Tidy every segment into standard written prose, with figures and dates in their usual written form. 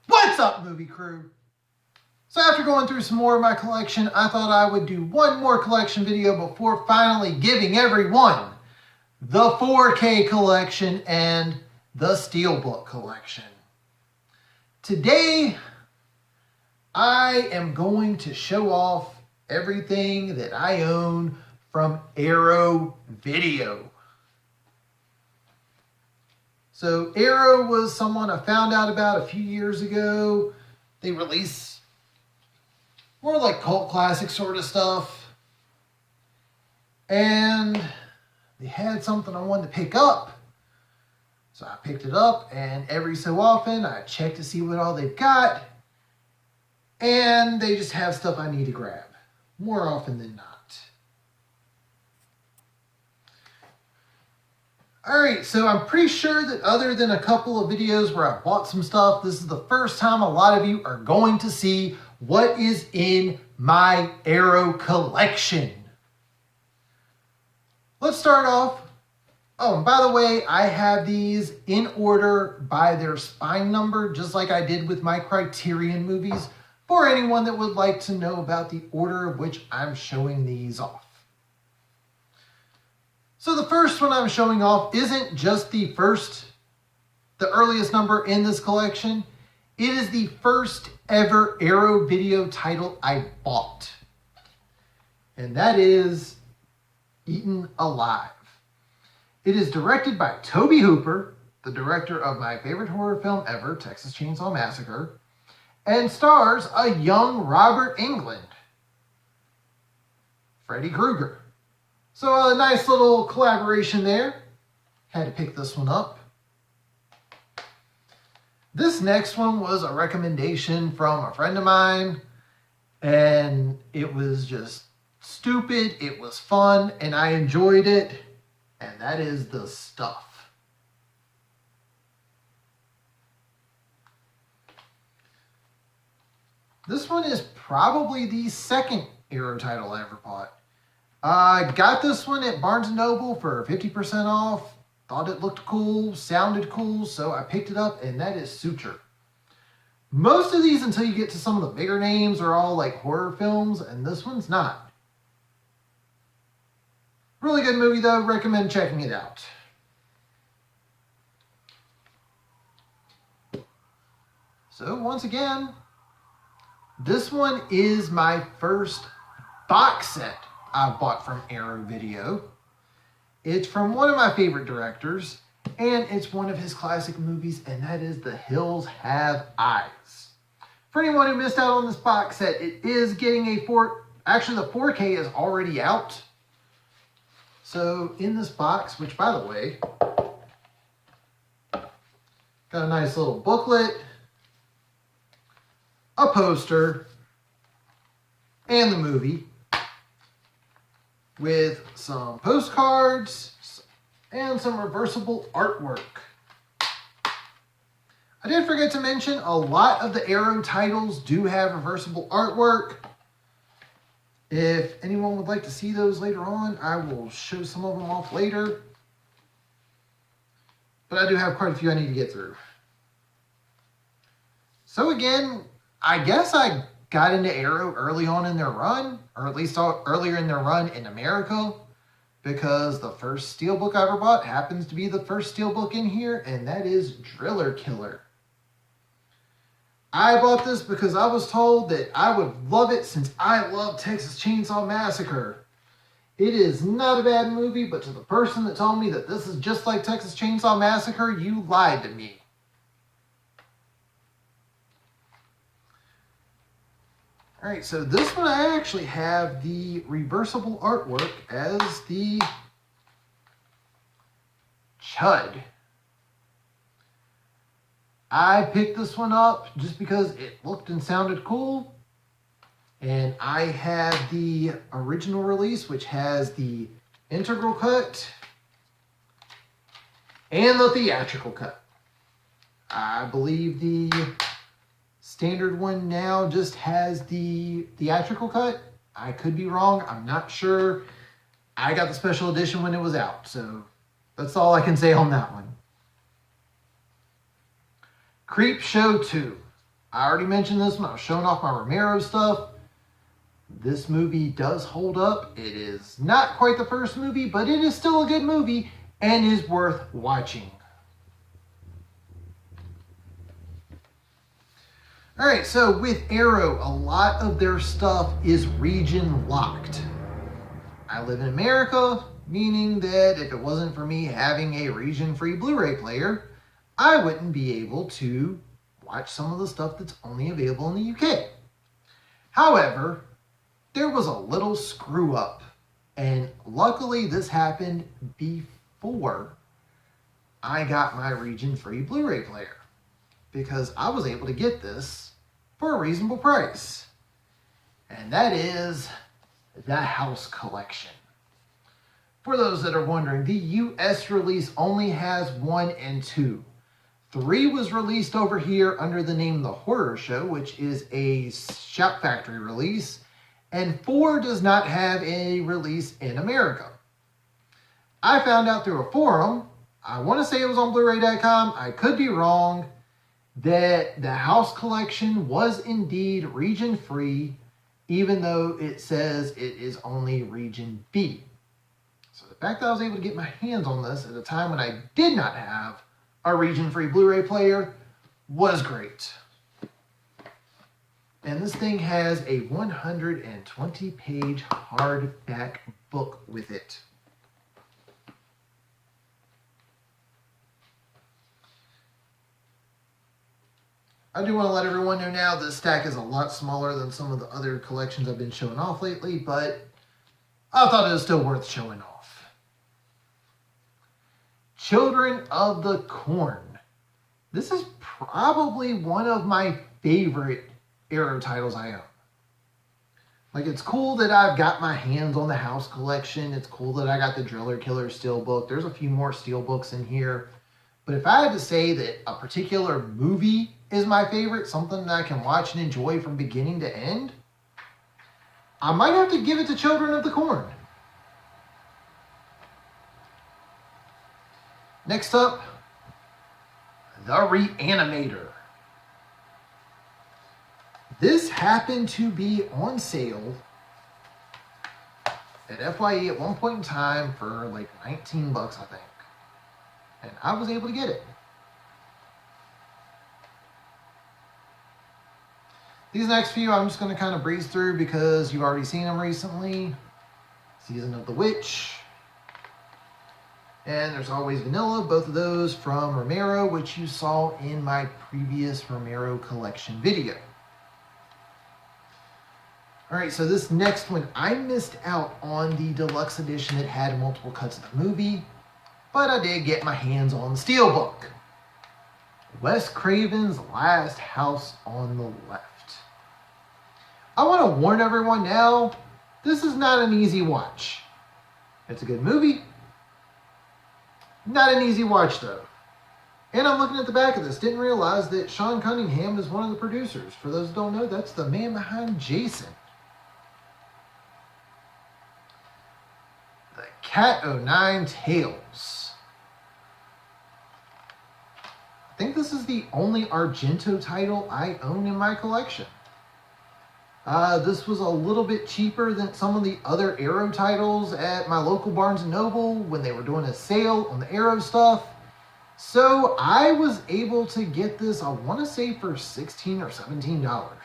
What's up, movie crew? So after going through some more of my collection, I thought I would do one more collection video before finally giving everyone the 4K collection and the Steelbook collection. Today, I am going to show off everything that I own from Arrow Video. So Arrow was someone I found out about a few years ago. They release more like cult classic sort of stuff. And they had something I wanted to pick up. So I picked it up, and every so often I check to see what all they've got. And they just have stuff I need to grab, more often than not. Alright, so I'm pretty sure that other than a couple of videos where I bought some stuff, this is the first time a lot of you are going to see what is in my Arrow collection. Let's start off. Oh, and by the way, I have these in order by their spine number, just like I did with my Criterion movies, for anyone that would like to know about the order of which I'm showing these off. So the first one I'm showing off isn't just the earliest number in this collection. It is the first ever Arrow Video title I bought. And that is Eaten Alive. It is directed by Tobe Hooper, the director of my favorite horror film ever, Texas Chainsaw Massacre, and stars a young Robert Englund, Freddy Krueger. So a nice little collaboration there. Had to pick this one up. This next one was a recommendation from a friend of mine, and it was just stupid, it was fun, and I enjoyed it, and that is The Stuff. This one is probably the second Arrow title I ever bought. I got this one at Barnes & Noble for 50% off. Thought it looked cool, sounded cool, so I picked it up, and that is Suture. Most of these, until you get to some of the bigger names, are all like horror films, and this one's not. Really good movie though, recommend checking it out. So once again, this one is my first box set I've bought from Arrow Video. It's from one of my favorite directors, and it's one of his classic movies, and that is The Hills Have Eyes. For anyone who missed out on this box set, it is getting actually the 4K is already out. So in this box, which by the way, got a nice little booklet, a poster, and the movie, with some postcards and some reversible artwork. I did forget to mention a lot of the Arrow titles do have reversible artwork. If anyone would like to see those later on, I will show some of them off later. But I do have quite a few I need to get through. So again, I guess I got into Arrow early on in their run, or at least earlier in their run in America, because the first Steelbook I ever bought happens to be the first Steelbook in here, and that is Driller Killer. I bought this because I was told that I would love it since I love Texas Chainsaw Massacre. It is not a bad movie, but to the person that told me that this is just like Texas Chainsaw Massacre, you lied to me. Alright, so this one I actually have the reversible artwork as the Chud. I picked this one up just because it looked and sounded cool. And I have the original release, which has the integral cut and the theatrical cut. I believe the standard one now just has the theatrical cut. I could be wrong. I'm not sure. I got the special edition when it was out, so that's all I can say on that one. Creep Show 2. I already mentioned this when I was showing off my Romero stuff. This movie does hold up. It is not quite the first movie, but it is still a good movie and is worth watching. Alright, so with Arrow, a lot of their stuff is region locked. I live in America, meaning that if it wasn't for me having a region-free Blu-ray player, I wouldn't be able to watch some of the stuff that's only available in the UK. However, there was a little screw up, and luckily this happened before I got my region-free Blu-ray player, because I was able to get this for a reasonable price, and that is the House Collection. For those that are wondering, the US release only has 1 and 2. 3 was released over here under the name The Horror Show, which is a Shout Factory release, and 4 does not have a release in America. I found out through a forum, I want to say it was on Blu-ray.com, I could be wrong, that the House Collection was indeed region free, even though it says it is only region B. So the fact that I was able to get my hands on this at a time when I did not have a region-free Blu-ray player was great. And this thing has a 120-page hardback book with it. I do want to let everyone know now this stack is a lot smaller than some of the other collections I've been showing off lately, but I thought it was still worth showing off. Children of the Corn. This is probably one of my favorite Arrow titles I own. Like, it's cool that I've got my hands on the House Collection. It's cool that I got the Driller Killer Steelbook. There's a few more Steelbooks in here. But if I had to say that a particular movie is my favorite, something that I can watch and enjoy from beginning to end, I might have to give it to Children of the Corn. Next up, The Reanimator. This happened to be on sale at FYE at one point in time for like 19 bucks, I think. And I was able to get it. These next few I'm just going to kind of breeze through because you've already seen them recently. Season of the Witch. And there's Always Vanilla, both of those from Romero, which you saw in my previous Romero collection video. Alright, so this next one, I missed out on the deluxe edition that had multiple cuts of the movie, but I did get my hands on the Steelbook. Wes Craven's Last House on the Left. I want to warn everyone now, this is not an easy watch. It's a good movie. Not an easy watch, though. And I'm looking at the back of this. Didn't realize that Sean Cunningham is one of the producers. For those who don't know, that's the man behind Jason. The Cat O' Nine Tails. I think this is the only Argento title I own in my collection. This was a little bit cheaper than some of the other Arrow titles at my local Barnes & Noble when they were doing a sale on the Arrow stuff. So I was able to get this, I want to say for $16 or $17.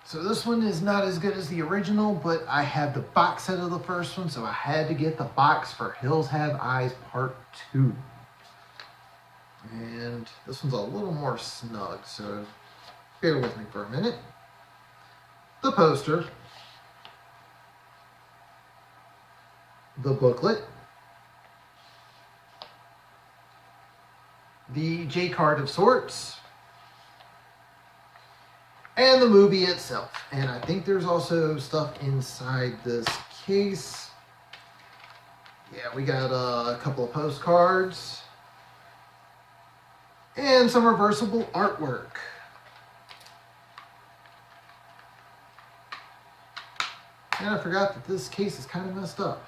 So this one is not as good as the original, but I have the box set of the first one, so I had to get the box for Hills Have Eyes Part 2. And this one's a little more snug, so bear with me for a minute. The poster, the booklet, the J-card of sorts, and the movie itself. And I think there's also stuff inside this case. Yeah, we got a couple of postcards. And some reversible artwork. And I forgot that this case is kind of messed up.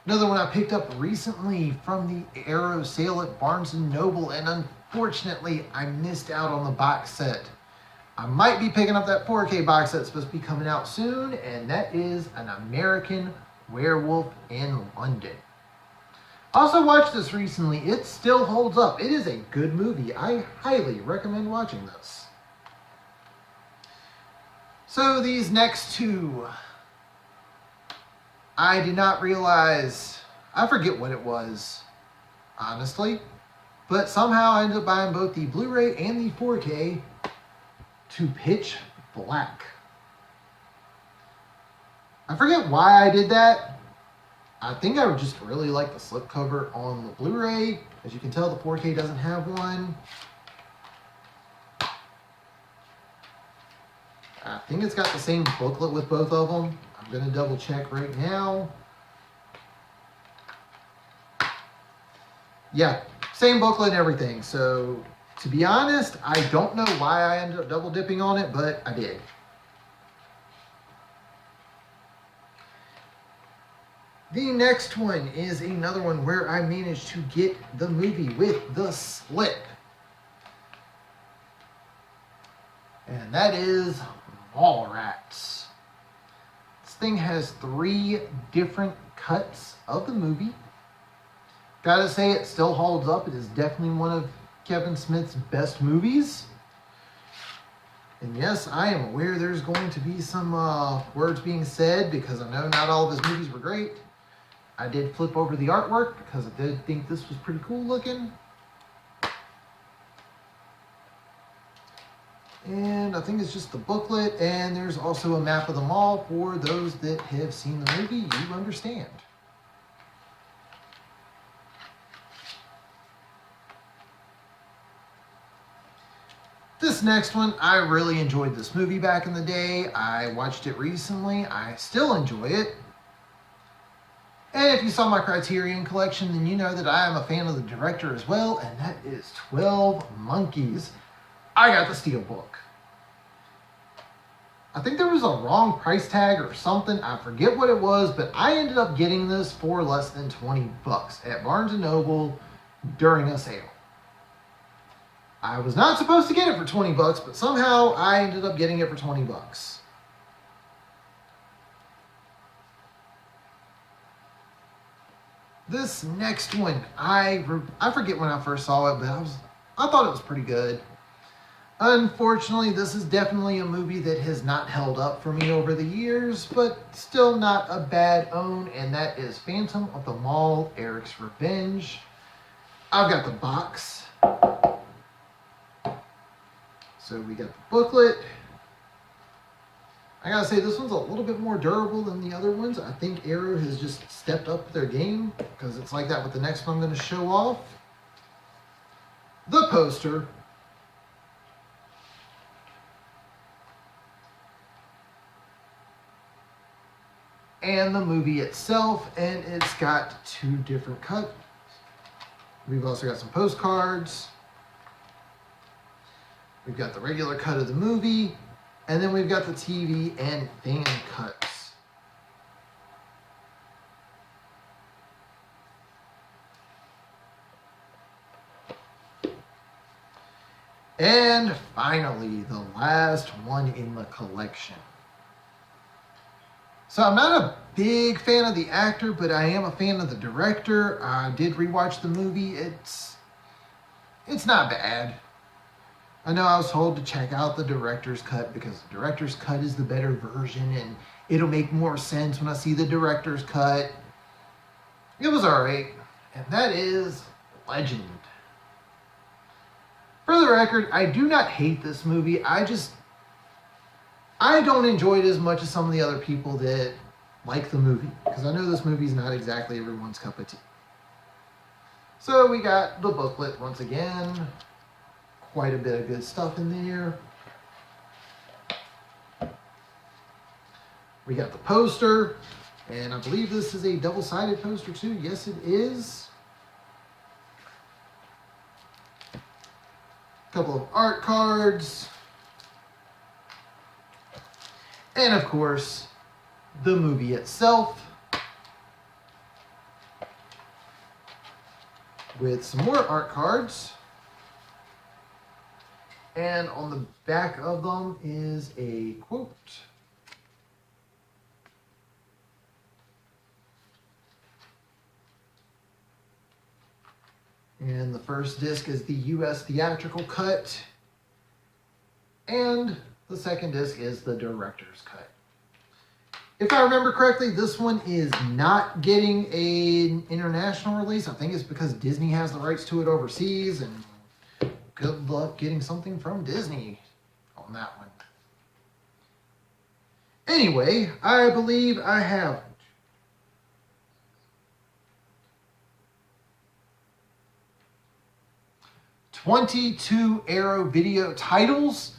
Another one I picked up recently from the Arrow sale at Barnes & Noble, and unfortunately I missed out on the box set. I might be picking up that 4K box set that's supposed to be coming out soon, and that is An American Werewolf in London. Also watched this recently. It still holds up. It is a good movie. I highly recommend watching this. So these next two, I did not realize, I forget what it was, honestly, but somehow I ended up buying both the Blu-ray and the 4K to Pitch Black. I forget why I did that. I think I would just really like the slipcover on the Blu-ray. As you can tell, the 4K doesn't have one. I think it's got the same booklet with both of them. I'm going to double check right now. Yeah, same booklet and everything. So, to be honest, I don't know why I ended up double dipping on it, but I did. The next one is another one where I managed to get the movie with the slip. And that is Mallrats. This thing has 3 different cuts of the movie. Gotta say, it still holds up. It is definitely one of Kevin Smith's best movies. And yes, I am aware there's going to be some words being said because I know not all of his movies were great. I did flip over the artwork because I did think this was pretty cool looking. And I think it's just the booklet, and there's also a map of the mall. For those that have seen the movie, you understand. This next one, I really enjoyed this movie back in the day. I watched it recently. I still enjoy it. And if you saw my Criterion collection, then you know that I am a fan of the director as well, and that is 12 Monkeys. I got the Steelbook. I think there was a wrong price tag or something. I forget what it was, but I ended up getting this for less than 20 bucks at Barnes & Noble during a sale. I was not supposed to get it for 20 bucks, but somehow I ended up getting it for 20 bucks. This next one, I forget when I first saw it, but I thought it was pretty good. Unfortunately, this is definitely a movie that has not held up for me over the years, but still not a bad own, and that is Phantom of the Mall, Eric's Revenge. I've got the box. So we got the booklet. I gotta say, this one's a little bit more durable than the other ones. I think Arrow has just stepped up their game because it's like that with the next one I'm going to show off. The poster. And the movie itself, and it's got 2 different cuts. We've also got some postcards. We've got the regular cut of the movie, and then we've got the TV and fan cuts. And finally, the last one in the collection. So I'm not a big fan of the actor, but I am a fan of the director. I did rewatch the movie. It's not bad. I know I was told to check out the director's cut because the director's cut is the better version and it'll make more sense when I see the director's cut. It was alright. And that is Legend. For the record, I do not hate this movie. I don't enjoy it as much as some of the other people that like the movie, because I know this movie is not exactly everyone's cup of tea. So we got the booklet once again. Quite a bit of good stuff in there. We got the poster, and I believe this is a double-sided poster too. Yes, it is. A couple of art cards. And of course, the movie itself. with some more art cards. And on the back of them is a quote. And the first disc is the US theatrical cut. And the second disc is the director's cut. If I remember correctly, this one is not getting an international release. I think it's because Disney has the rights to it overseas, and good luck getting something from Disney on that one. Anyway, I believe I have 22 Arrow video titles.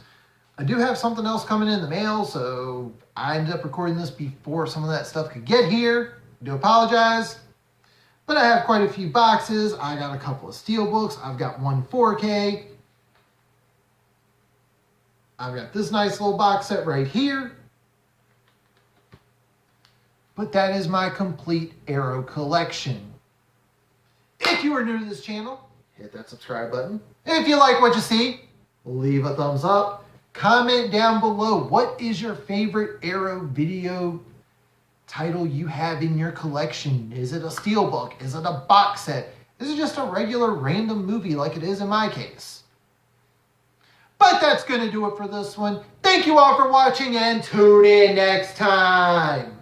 I do have something else coming in the mail, so I ended up recording this before some of that stuff could get here. I do apologize. But I have quite a few boxes. I got a couple of steelbooks. I've got one 4K. I've got this nice little box set right here. But that is my complete Arrow collection. If you are new to this channel, hit that subscribe button. If you like what you see, leave a thumbs up. Comment down below, what is your favorite Arrow video title you have in your collection? Is it a steelbook? Is it a box set? Is it just a regular random movie like it is in my case? But that's going to do it for this one. Thank you all for watching, and tune in next time.